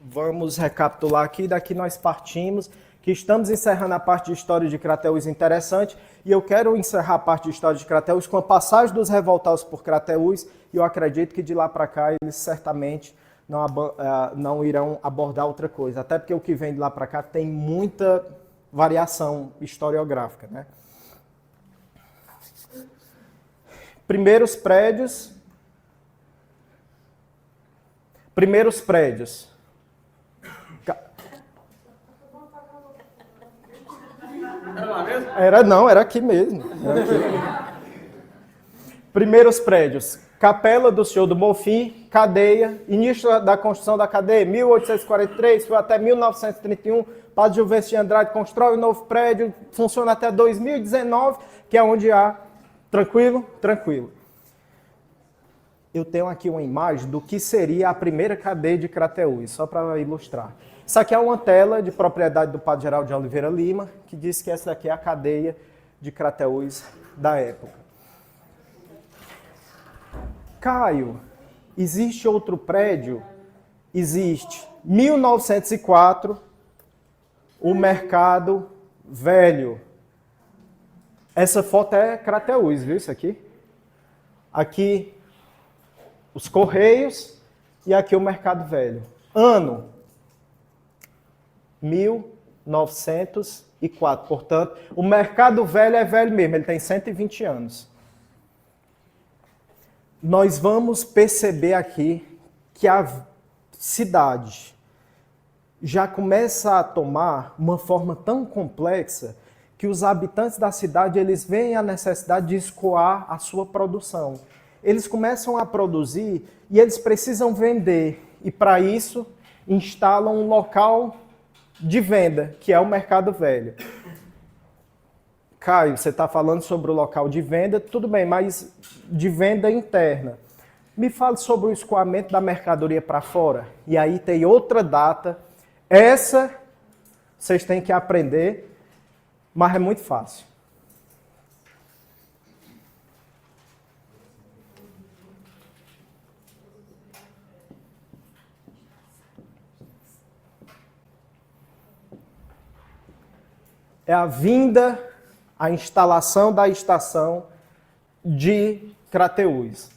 Vamos recapitular aqui, daqui nós partimos, que estamos encerrando a parte de história de Crateús interessante, e eu quero encerrar a parte de história de Crateús com a passagem dos revoltados por Crateús, e eu acredito que de lá para cá eles certamente não irão abordar outra coisa, até porque o que vem de lá para cá tem muita variação historiográfica, né? Primeiros prédios. Era lá mesmo? Era aqui mesmo. Era aqui. Primeiros prédios. Capela do Senhor do Bonfim, cadeia, início da construção da cadeia, 1843, foi até 1931, Padre Juvencio de Andrade constrói um novo prédio, funciona até 2019, que é onde há... Tranquilo? Tranquilo. Eu tenho aqui uma imagem do que seria a primeira cadeia de Crateús, só para ilustrar. Isso aqui é uma tela de propriedade do Padre Geraldo de Oliveira Lima, que diz que essa daqui é a cadeia de Crateús da época. Caio, existe outro prédio? Existe. 1904, o Mercado Velho. Essa foto é Crateús, viu isso aqui? Aqui os Correios e aqui o Mercado Velho. Ano 1904. Portanto, o Mercado Velho é velho mesmo, ele tem 120 anos. Nós vamos perceber aqui que a cidade já começa a tomar uma forma tão complexa que os habitantes da cidade eles veem a necessidade de escoar a sua produção. Eles começam a produzir e eles precisam vender. E para isso, instalam um local de venda, que é o Mercado Velho. Caio, você está falando sobre o local de venda, tudo bem, mas de venda interna. Me fale sobre o escoamento da mercadoria para fora. E aí tem outra data. Essa vocês têm que aprender, mas é muito fácil. É a vinda, a instalação da estação de Crateús.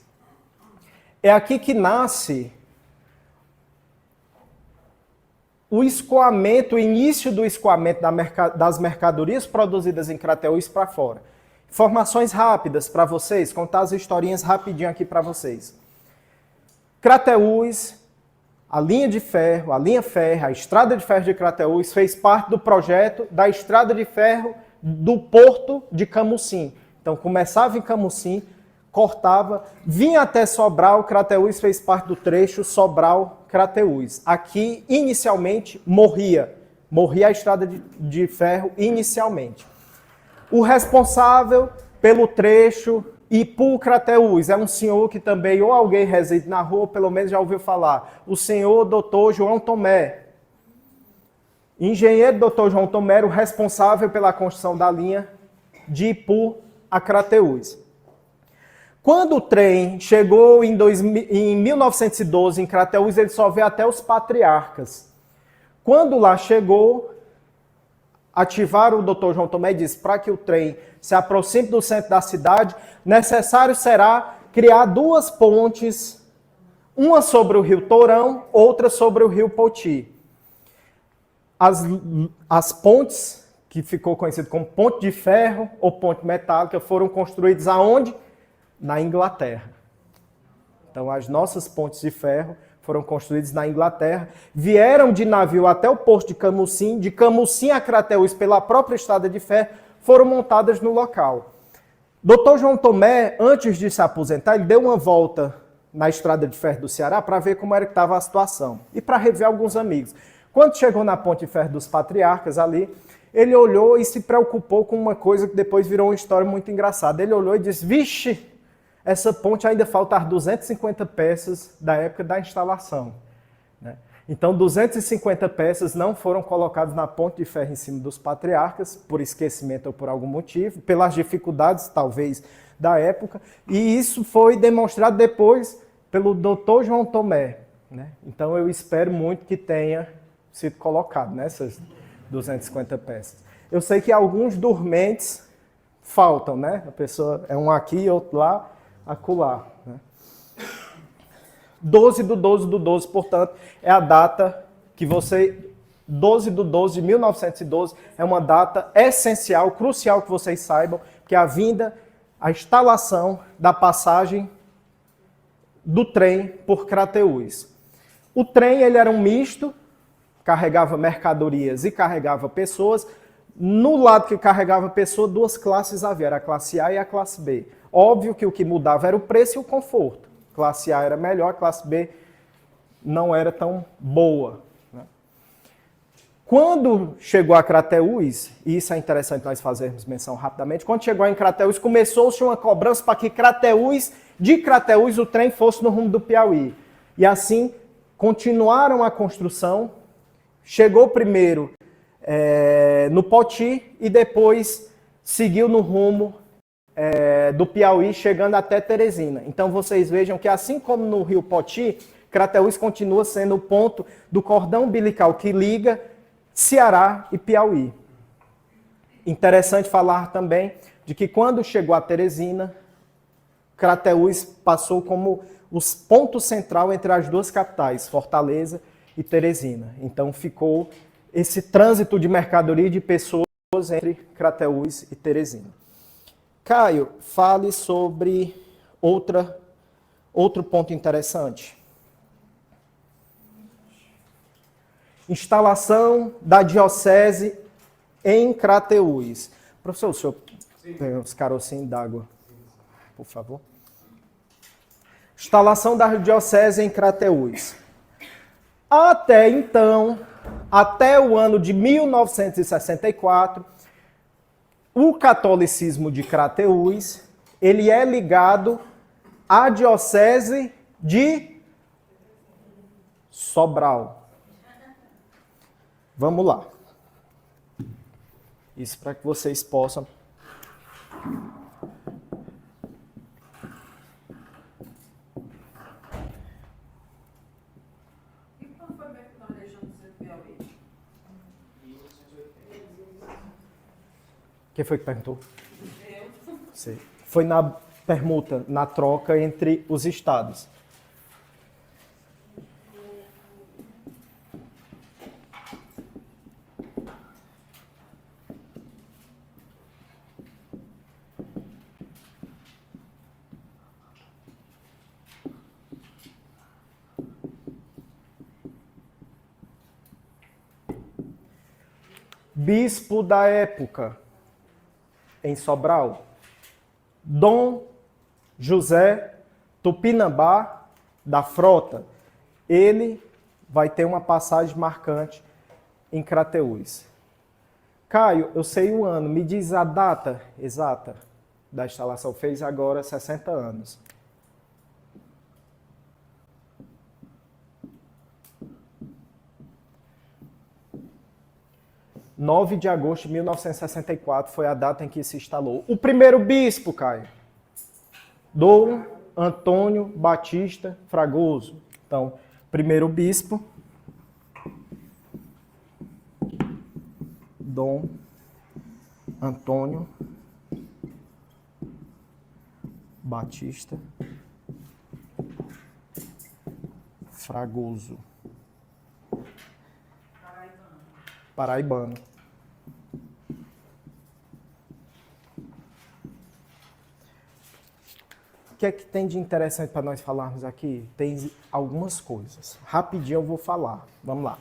É aqui que nasce o escoamento, o início do escoamento das mercadorias produzidas em Crateús para fora. Informações rápidas para vocês, contar as historinhas rapidinho aqui para vocês. Crateús, a linha férrea, a estrada de ferro de Crateús fez parte do projeto da estrada de ferro do Porto de Camusim. Então começava em Camusim, cortava, vinha até Sobral, Crateús fez parte do trecho Sobral-Crateús. Aqui, inicialmente, morria a estrada de ferro inicialmente. O responsável pelo trecho Ipu-Crateús é um senhor que também, ou alguém reside na rua, ou pelo menos já ouviu falar, o senhor Dr. João Tomé. Engenheiro Dr. João Tomé era o responsável pela construção da linha de Ipu a Crateús. Quando o trem chegou em 1912 em Crateús, ele só veio até os Patriarcas. Quando lá chegou, ativaram o Dr. João Tomé e disse, para que o trem se aproxime do centro da cidade, necessário será criar duas pontes, uma sobre o rio Tourão, outra sobre o rio Poti. As pontes, que ficou conhecido como ponte de ferro ou ponte metálica, foram construídas aonde? Na Inglaterra. Então, as nossas pontes de ferro foram construídas na Inglaterra, vieram de navio até o porto de Camusim a Crateús pela própria estrada de ferro, foram montadas no local. Dr. João Tomé, antes de se aposentar, ele deu uma volta na estrada de ferro do Ceará para ver como era que estava a situação e para rever alguns amigos. Quando chegou na ponte de ferro dos Patriarcas ali, ele olhou e se preocupou com uma coisa que depois virou uma história muito engraçada. Ele olhou e disse, vixe, essa ponte ainda falta as 250 peças da época da instalação. Né? Então, 250 peças não foram colocadas na ponte de ferro em cima dos Patriarcas, por esquecimento ou por algum motivo, pelas dificuldades, talvez, da época. E isso foi demonstrado depois pelo Dr. João Tomé. né? Então eu espero muito que tenha sido colocado nessas 250 peças. Eu sei que alguns dormentes faltam, né? A pessoa é um aqui, outro lá, acolá, né? 12/12/12, portanto, é a data que você... 12/12 de 1912 é uma data essencial, crucial que vocês saibam, que é a vinda, a instalação da passagem do trem por Crateús. O trem ele era um misto, carregava mercadorias e carregava pessoas. No lado que carregava pessoas, duas classes havia, era a classe A e a classe B. Óbvio que o que mudava era o preço e o conforto. A classe A era melhor, a classe B não era tão boa. Quando chegou a Crateús, e isso é interessante nós fazermos menção rapidamente, quando chegou em Crateús, começou-se uma cobrança para que de Crateús o trem fosse no rumo do Piauí. E assim, continuaram a construção, chegou primeiro no Poti e depois seguiu no rumo do Piauí, chegando até Teresina. Então vocês vejam que assim como no rio Poti, Crateús continua sendo o ponto do cordão umbilical que liga Ceará e Piauí. Interessante falar também de que quando chegou a Teresina, Crateús passou como os pontos central entre as duas capitais, Fortaleza e Teresina. Então ficou esse trânsito de mercadoria e de pessoas entre Crateús e Teresina. Caio, fale sobre outro ponto interessante. Instalação da diocese em Crateús. Professor, o senhor tem uns carocinhos d'água, por favor? Instalação da diocese em Crateús. Até então, até o ano de 1964, o catolicismo de Crateús, ele é ligado à diocese de Sobral. Vamos lá. Isso para que vocês possam... E quando foi mesmo que nós deixamos de ser Piauí? Quem foi que perguntou? Sei. Foi na permuta, na troca entre os estados. Bispo da época em Sobral, Dom José Tupinambá da Frota. Ele vai ter uma passagem marcante em Crateús. Caio, eu sei o ano, me diz a data exata da instalação. Fez agora 60 anos. 9 de agosto de 1964 foi a data em que se instalou. O primeiro bispo, Caio, Dom Antônio Batista Fragoso. Então, primeiro bispo, Dom Antônio Batista Fragoso. Paraibano. O que é que tem de interessante para nós falarmos aqui? Tem algumas coisas. Rapidinho eu vou falar. Vamos lá.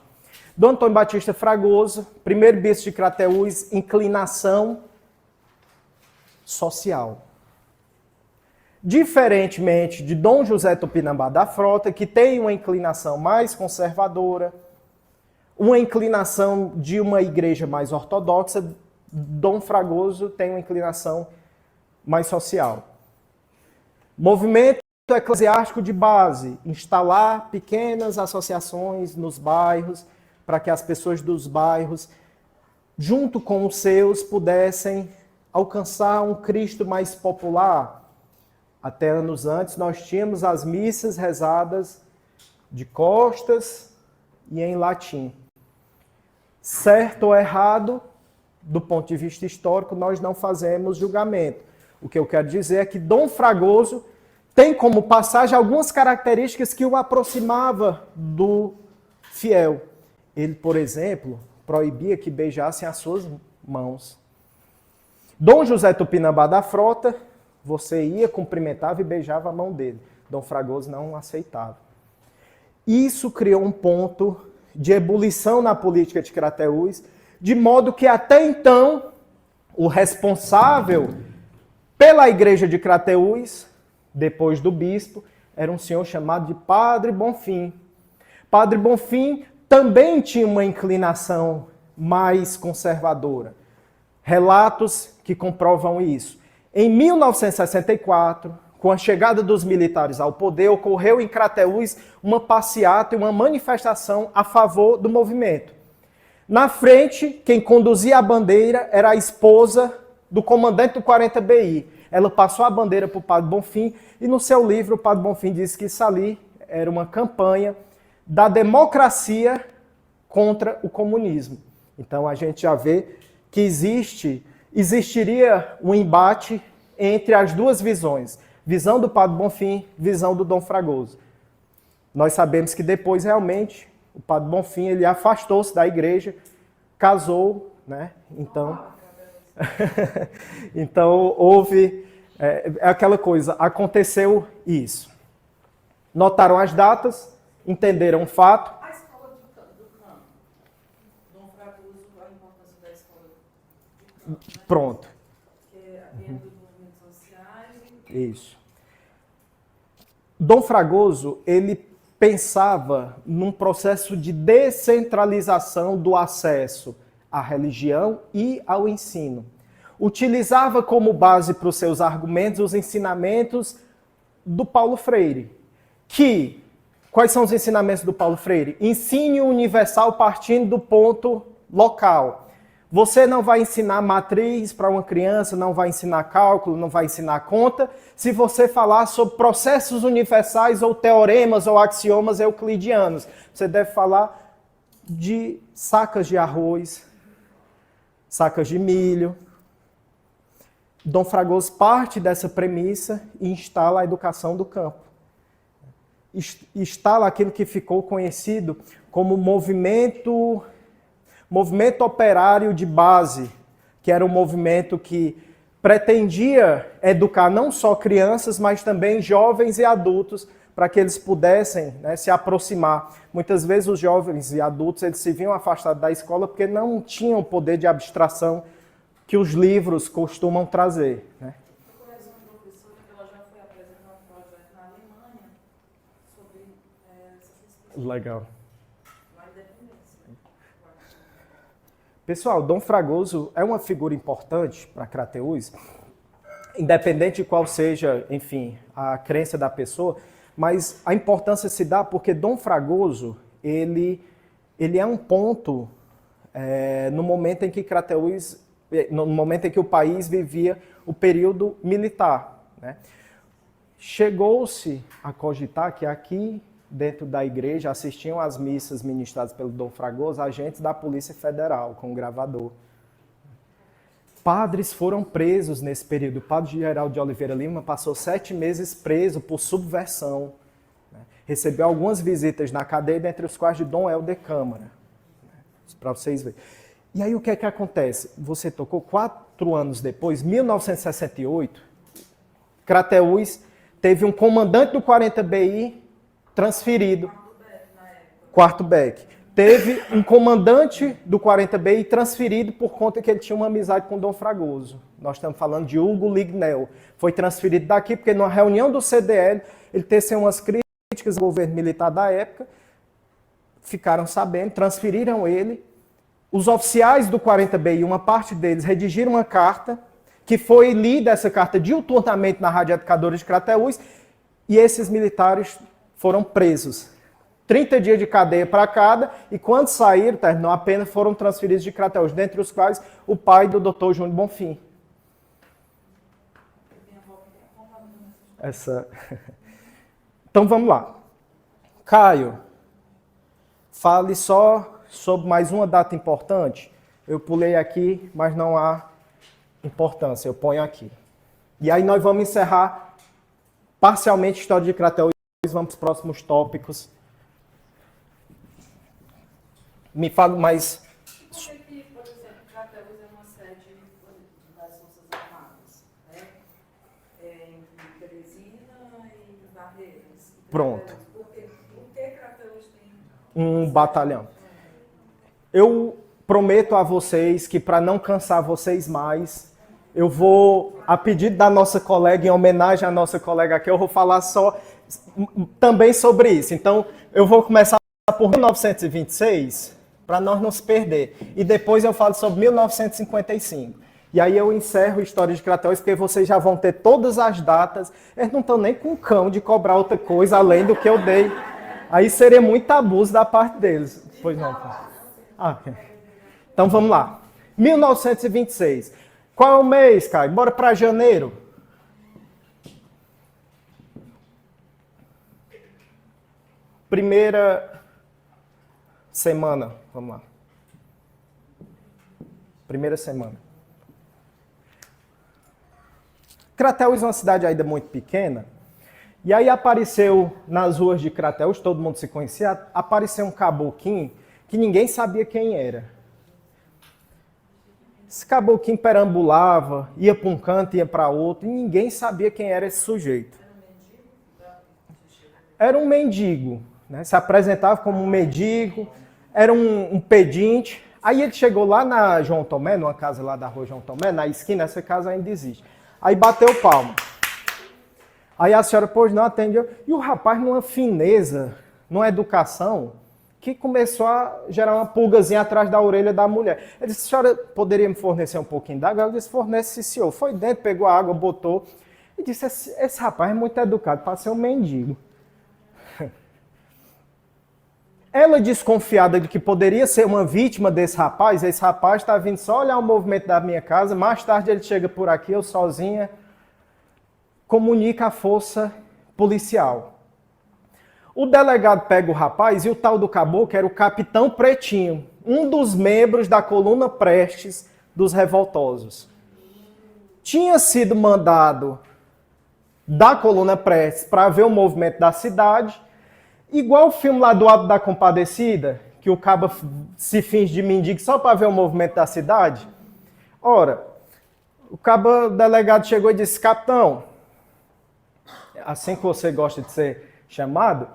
Dom Antônio Batista Fragoso, primeiro bispo de Crateús, inclinação social. Diferentemente de Dom José Tupinambá da Frota, que tem uma inclinação mais conservadora, uma inclinação de uma igreja mais ortodoxa, Dom Fragoso tem uma inclinação mais social. Movimento eclesiástico de base, instalar pequenas associações nos bairros, para que as pessoas dos bairros, junto com os seus, pudessem alcançar um Cristo mais popular. Até anos antes, nós tínhamos as missas rezadas de costas e em latim. Certo ou errado, do ponto de vista histórico, nós não fazemos julgamento. O que eu quero dizer é que Dom Fragoso tem como passagem algumas características que o aproximava do fiel. Ele, por exemplo, proibia que beijassem as suas mãos. Dom José Tupinambá da Frota, você ia, cumprimentava e beijava a mão dele. Dom Fragoso não aceitava. Isso criou um ponto de ebulição na política de Crateús, de modo que até então o responsável pela igreja de Crateús, depois do bispo, era um senhor chamado de Padre Bonfim. Padre Bonfim também tinha uma inclinação mais conservadora. Relatos que comprovam isso. Em 1964, com a chegada dos militares ao poder, ocorreu em Crateús uma passeata e uma manifestação a favor do movimento. Na frente, quem conduzia a bandeira era a esposa do comandante do 40BI. Ela passou a bandeira para o Padre Bonfim e no seu livro o Padre Bonfim disse que isso ali era uma campanha da democracia contra o comunismo. Então a gente já vê que existiria um embate entre as duas visões. Visão do Padre Bonfim, visão do Dom Fragoso. Nós sabemos que depois realmente o Padre Bonfim ele afastou-se da igreja, casou, né? Então houve aquela coisa, aconteceu isso. Notaram as datas, entenderam o fato. A escola do campo. Dom Fragoso, a importância da escola do campo. Né? Pronto. Porque dentro dos movimentos sociais. Isso. Dom Fragoso, ele pensava num processo de descentralização do acesso à religião e ao ensino. Utilizava como base para os seus argumentos os ensinamentos do Paulo Freire. Quais são os ensinamentos do Paulo Freire? Ensino universal partindo do ponto local. Você não vai ensinar matriz para uma criança, não vai ensinar cálculo, não vai ensinar conta, se você falar sobre processos universais ou teoremas ou axiomas euclidianos. Você deve falar de sacas de arroz, sacas de milho. Dom Fragoso parte dessa premissa e instala a educação do campo. Instala aquilo que ficou conhecido como movimento operário de base, que era um movimento que pretendia educar não só crianças, mas também jovens e adultos, para que eles pudessem, né, se aproximar. Muitas vezes os jovens e adultos eles se viam afastados da escola porque não tinham o poder de abstração que os livros costumam trazer. Né? Eu conheço uma professora que ela já foi apresentar um projeto na Alemanha sobre essas pesquisas. Legal. Na independência. Pessoal, Dom Fragoso é uma figura importante para Crateús, independente de qual seja, enfim, a crença da pessoa, mas a importância se dá porque Dom Fragoso, ele é um ponto no momento em que Crateús, no momento em que o país vivia o período militar. Né? Chegou-se a cogitar que aqui, dentro da igreja, assistiam às missas ministradas pelo Dom Fragoso agentes da Polícia Federal, com gravador. Padres foram presos nesse período. O padre Geraldo de Oliveira Lima passou 7 meses preso por subversão. Né? Recebeu algumas visitas na cadeia, dentre os quais de Dom Helder Câmara. Para vocês verem. E aí o que é que acontece? Você tocou 4 anos depois, 1968, Crateús teve um comandante do 40BI transferido. Quarto Beck. Teve um comandante do 40BI transferido por conta que ele tinha uma amizade com Dom Fragoso. Nós estamos falando de Hugo Lignel. Foi transferido daqui porque numa reunião do CDL, ele teceu umas críticas ao governo militar da época, ficaram sabendo, transferiram ele. Os oficiais do 40BI, uma parte deles, redigiram uma carta, que foi lida essa carta diuturnamente na Rádio Educadora de Crateús, e esses militares foram presos. 30 dias de cadeia para cada, e quando saíram, terminou a pena, foram transferidos de Crateús, dentre os quais o pai do Dr. Júnior Bonfim. Então vamos lá. Caio, fale só sobre mais uma data importante. Eu pulei aqui, mas não há importância, eu ponho aqui. E aí nós vamos encerrar parcialmente a história de Crateús, vamos para os próximos tópicos. Me fala mais. Por que, por exemplo, Crateús é uma sede das Forças Armadas, né? Em Teresina e Barreiras. Pronto. Por que Crateús tem Um batalhão. Eu prometo a vocês que, para não cansar vocês mais, eu vou, a pedido da nossa colega, em homenagem à nossa colega aqui, eu vou falar só também sobre isso. Então, eu vou começar por 1926, para nós não se perder. E depois eu falo sobre 1955. E aí eu encerro a história de Crateús, porque vocês já vão ter todas as datas. Eles não estão nem com cão de cobrar outra coisa, além do que eu dei. Aí seria muito abuso da parte deles. Pois não. Ok. Então vamos lá. 1926. Qual é o mês, Caio? Bora para janeiro. Primeira semana. Vamos lá. Primeira semana. Crateús é uma cidade ainda muito pequena. E aí apareceu nas ruas de Crateús, todo mundo se conhecia, apareceu um caboclinho que ninguém sabia quem era. Esse caboclinho perambulava, ia para um canto, ia para outro, e ninguém sabia quem era esse sujeito. Era um mendigo, né? Se apresentava como um mendigo, era um pedinte. Aí ele chegou lá na João Tomé, numa casa lá da rua João Tomé, na esquina, essa casa ainda existe. Aí bateu palma. Aí a senhora, pois não, atendeu. E o rapaz, numa fineza, numa educação, que começou a gerar uma pulgazinha atrás da orelha da mulher. Ele disse, a senhora poderia me fornecer um pouquinho d'água? Ela disse, fornece, senhor. Foi dentro, pegou a água, botou. E disse, esse rapaz é muito educado para ser um mendigo. Ela, desconfiada de que poderia ser uma vítima desse rapaz, esse rapaz está vindo só olhar o movimento da minha casa, mais tarde ele chega por aqui, eu sozinha, comunica a força policial. O delegado pega o rapaz e o tal do caboclo era o Capitão Pretinho, um dos membros da coluna Prestes dos revoltosos. Tinha sido mandado da coluna Prestes para ver o movimento da cidade, igual o filme lá do Alto da Compadecida, que o cabo se finge de mendigo só para ver o movimento da cidade. Ora, o delegado chegou e disse, capitão, assim que você gosta de ser chamado,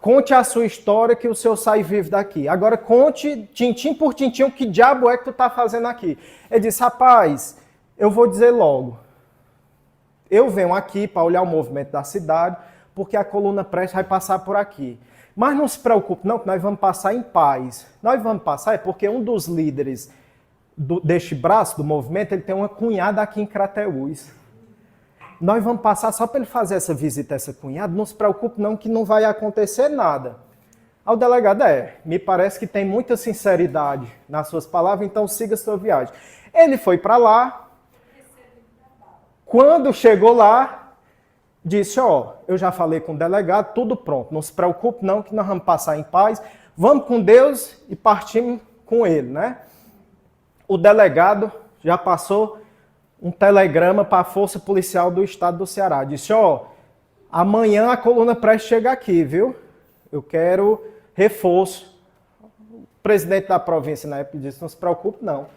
conte a sua história que o senhor sai vivo daqui. Agora conte, tintim por tintim, o que diabo é que tu tá fazendo aqui. Ele disse, rapaz, eu vou dizer logo. Eu venho aqui para olhar o movimento da cidade, porque a coluna Prestes vai passar por aqui. Mas não se preocupe não, que nós vamos passar em paz. Nós vamos passar é porque um dos líderes deste braço do movimento, ele tem uma cunhada aqui em Crateús. Nós vamos passar só para ele fazer essa visita a essa cunhada, não se preocupe não que não vai acontecer nada. Ao delegado, me parece que tem muita sinceridade nas suas palavras, então siga a sua viagem. Ele foi para lá, quando chegou lá, disse, eu já falei com o delegado, tudo pronto, não se preocupe não que nós vamos passar em paz, vamos com Deus e partimos com ele, né? O delegado já passou um telegrama para a Força Policial do Estado do Ceará. Disse, amanhã a coluna Prestes chega aqui, viu? Eu quero reforço. O presidente da província na época disse, não se preocupe não.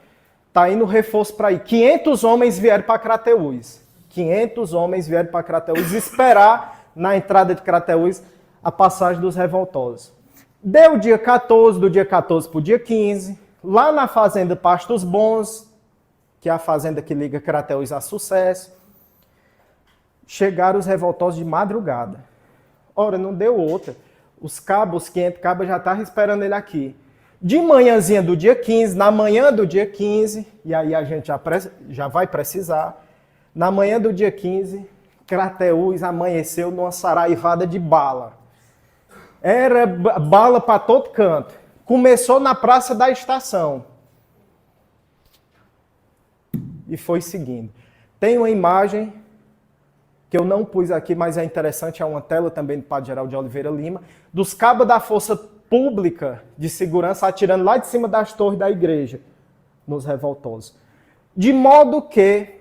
Está indo reforço para aí. 500 homens vieram para Crateús. 500 homens vieram para Crateús esperar na entrada de Crateús a passagem dos revoltosos. Deu o dia 14, do dia 14 para o dia 15, lá na fazenda Pastos Bons, que é a fazenda que liga Crateús a Sucesso, chegaram os revoltosos de madrugada. Ora, não deu outra. Os 500 cabos já estavam esperando ele aqui. De manhãzinha do dia 15, na manhã do dia 15, e aí a gente já vai precisar, na manhã do dia 15, Crateús amanheceu numa saraivada de bala. Era bala para todo canto. Começou na Praça da Estação. E foi seguindo. Tem uma imagem que eu não pus aqui, mas é interessante, é uma tela também do Padre Geraldo de Oliveira Lima, dos cabos da Força Pública de Segurança atirando lá de cima das torres da igreja, nos revoltosos. De modo que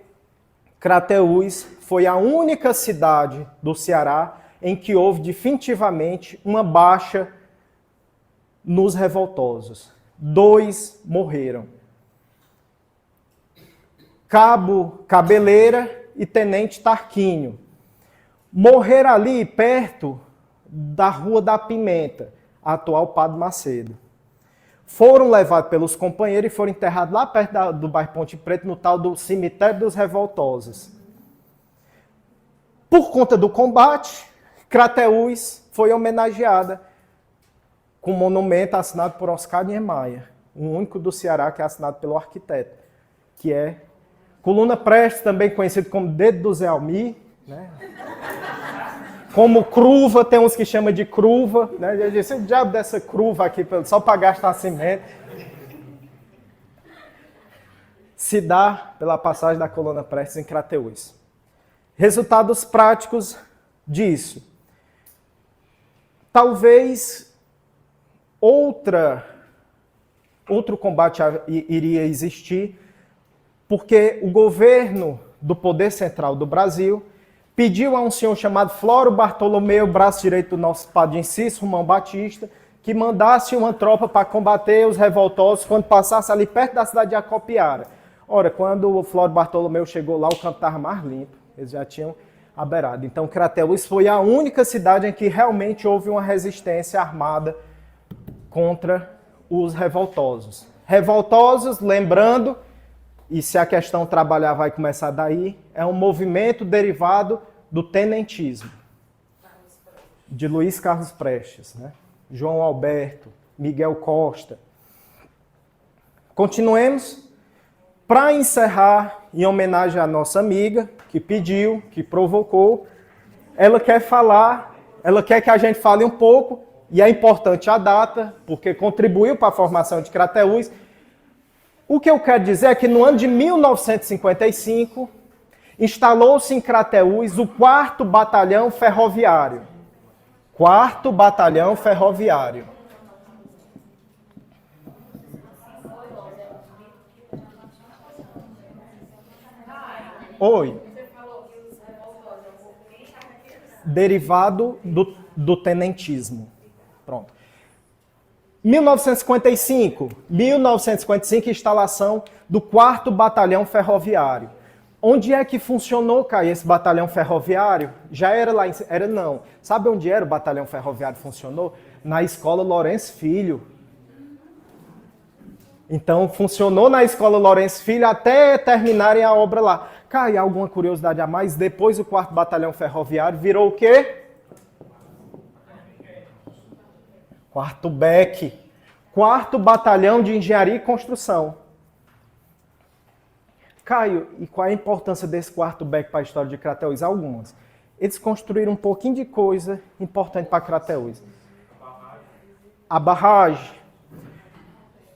Crateús foi a única cidade do Ceará em que houve definitivamente uma baixa nos revoltosos. 2 morreram. Cabo Cabeleira e Tenente Tarquínio. Morreram ali perto da Rua da Pimenta, a atual Padre Macedo. Foram levados pelos companheiros e foram enterrados lá perto do bairro Ponte Preta, no tal do Cemitério dos Revoltosos. Por conta do combate, Crateús foi homenageada com um monumento assinado por Oscar Niemeyer, o único do Ceará que é assinado pelo arquiteto, que é Coluna Prestes, também conhecido como Dedo do Zé Almir, né? Como Cruva, tem uns que chamam de Cruva, né? Eu disse, o diabo dessa Cruva aqui, só para gastar cimento. Se dá pela passagem da Coluna Prestes em Crateús. Resultados práticos disso. Talvez outro combate iria existir, porque o governo do Poder Central do Brasil pediu a um senhor chamado Floro Bartolomeu, braço direito do nosso padre Cícero Romão Batista, que mandasse uma tropa para combater os revoltosos quando passasse ali perto da cidade de Acopiara. Ora, quando o Floro Bartolomeu chegou lá, o campo estava mais limpo, eles já tinham aberado. Então, Crateús foi a única cidade em que realmente houve uma resistência armada contra os revoltosos. Revoltosos, lembrando, e se a questão trabalhar vai começar daí, é um movimento derivado do tenentismo, de Luiz Carlos Prestes, né? João Alberto, Miguel Costa. Continuemos. Para encerrar, em homenagem à nossa amiga, que pediu, que provocou, ela quer que a gente fale um pouco, e é importante a data, porque contribuiu para a formação de Crateús. O que eu quero dizer é que no ano de 1955, instalou-se em Crateús o 4º Batalhão Ferroviário. 4º Batalhão Ferroviário. Oi. Derivado do tenentismo. Pronto. 1955, instalação do 4º Batalhão Ferroviário. Onde é que funcionou, Caio, esse batalhão ferroviário? Já era lá era não. Sabe onde era o batalhão ferroviário funcionou? Na Escola Lourenço Filho. Então, funcionou na Escola Lourenço Filho até terminarem a obra lá. Caio, alguma curiosidade a mais? Depois o 4º Batalhão Ferroviário virou o quê? 4º BEC. 4º Batalhão de Engenharia e Construção. Caio, e qual é a importância desse 4º BEC para a história de Crateús? Algumas. Eles construíram um pouquinho de coisa importante para Crateús. A barragem,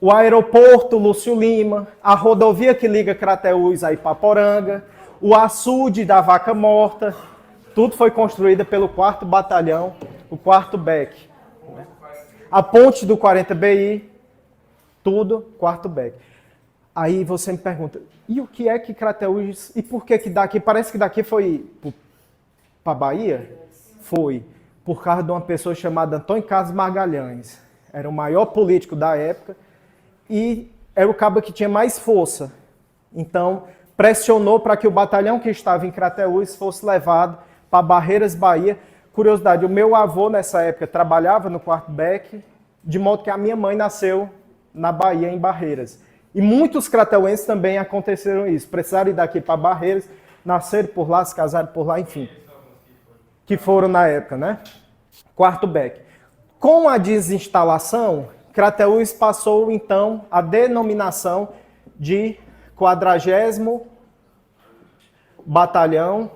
o aeroporto Lúcio Lima, a rodovia que liga Crateús a Ipaporanga, o açude da Vaca Morta, tudo foi construído pelo 4º Batalhão, o 4º BEC. A ponte do 40BI, tudo 4º BEC. Aí você me pergunta, e o que é que Crateús, e por que daqui, parece que daqui foi para Bahia? Foi, por causa de uma pessoa chamada Antônio Carlos Magalhães. Era o maior político da época e era o cabo que tinha mais força. Então, pressionou para que o batalhão que estava em Crateús fosse levado para Barreiras, Bahia. Curiosidade, o meu avô nessa época trabalhava no 4º BEC, de modo que a minha mãe nasceu na Bahia, em Barreiras. E muitos crateuenses também aconteceram isso. Precisaram ir daqui para Barreiras, nasceram por lá, se casaram por lá, enfim. Que foram na época, né? 4º BEC. Com a desinstalação, Crateús passou, então, a denominação de 40º Batalhão